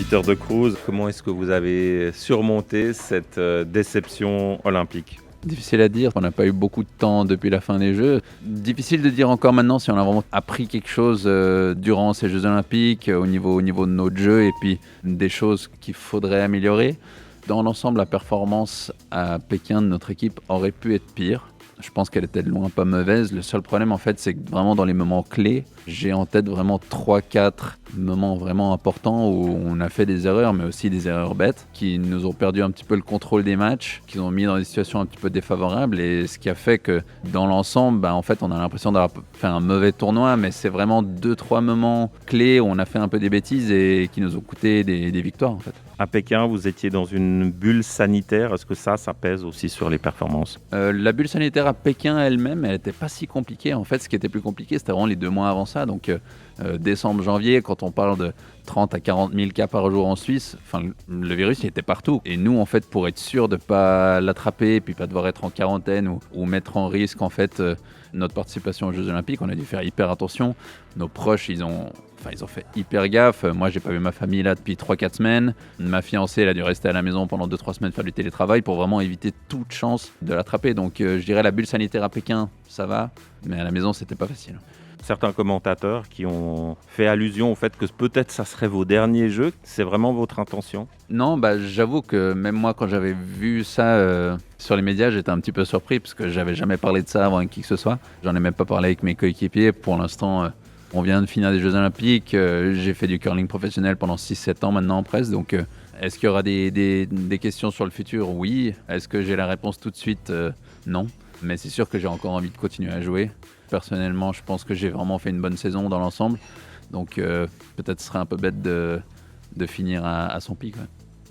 Peter de Cruz, comment est-ce que vous avez surmonté cette déception olympique? Difficile à dire, on n'a pas eu beaucoup de temps depuis la fin des Jeux. Difficile de dire encore maintenant si on a vraiment appris quelque chose durant ces Jeux Olympiques au niveau de notre jeu et puis des choses qu'il faudrait améliorer. Dans l'ensemble, la performance à Pékin de notre équipe aurait pu être pire. Je pense qu'elle était de loin pas mauvaise. Le seul problème, en fait, c'est que vraiment dans les moments clés, j'ai en tête vraiment 3-4 moments vraiment importants où on a fait des erreurs, mais aussi des erreurs bêtes, qui nous ont perdu un petit peu le contrôle des matchs, qui nous ont mis dans des situations un petit peu défavorables, et ce qui a fait que dans l'ensemble, en fait, on a l'impression d'avoir fait un mauvais tournoi, mais c'est vraiment 2-3 moments clés où on a fait un peu des bêtises et qui nous ont coûté des victoires, en fait. À Pékin, vous étiez dans une bulle sanitaire. Est-ce que ça pèse aussi sur les performances? La bulle sanitaire à Pékin elle-même, elle n'était pas si compliquée. En fait, ce qui était plus compliqué, c'était vraiment les 2 mois avant ça. Donc, décembre, janvier, quand on parle de 30 à 40 000 cas par jour en Suisse, le virus, il était partout. Et nous, en fait, pour être sûr de ne pas l'attraper, puis pas devoir être en quarantaine ou mettre en risque, en fait, notre participation aux Jeux Olympiques, on a dû faire hyper attention. Nos proches, ils ont fait hyper gaffe. Moi, j'ai pas vu ma famille là depuis 3-4 semaines. Ma fiancée, elle a dû rester à la maison pendant 2-3 semaines faire du télétravail pour vraiment éviter toute chance de l'attraper. Donc, je dirais la bulle sanitaire à Pékin, ça va. Mais à la maison, c'était pas facile. Certains commentateurs qui ont fait allusion au fait que peut-être ça serait vos derniers Jeux. C'est vraiment votre intention? Non, j'avoue que même moi, quand j'avais vu ça sur les médias, j'étais un petit peu surpris parce que j'avais jamais parlé de ça avant avec qui que ce soit. J'en ai même pas parlé avec mes coéquipiers. Pour l'instant, on vient de finir des Jeux Olympiques. J'ai fait du curling professionnel pendant 6-7 ans maintenant presque. Donc, est-ce qu'il y aura des questions sur le futur? Oui. Est-ce que j'ai la réponse tout de suite? Non. Mais c'est sûr que j'ai encore envie de continuer à jouer. Personnellement, je pense que j'ai vraiment fait une bonne saison dans l'ensemble. Donc, peut-être ce serait un peu bête de finir à son pic. Ouais.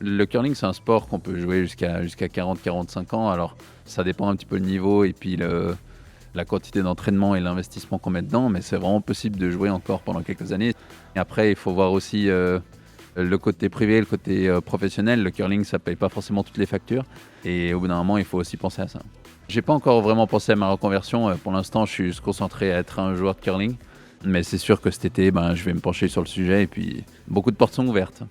Le curling, c'est un sport qu'on peut jouer jusqu'à 40-45 ans. Alors, ça dépend un petit peu le niveau et puis la quantité d'entraînement et l'investissement qu'on met dedans. Mais c'est vraiment possible de jouer encore pendant quelques années. Et après, il faut voir aussi le côté privé, le côté professionnel. Le curling, ça ne paye pas forcément toutes les factures. Et au bout d'un moment, il faut aussi penser à ça. J'ai pas encore vraiment pensé à ma reconversion. Pour l'instant, je suis juste concentré à être un joueur de curling. Mais c'est sûr que cet été, je vais me pencher sur le sujet et puis beaucoup de portes sont ouvertes.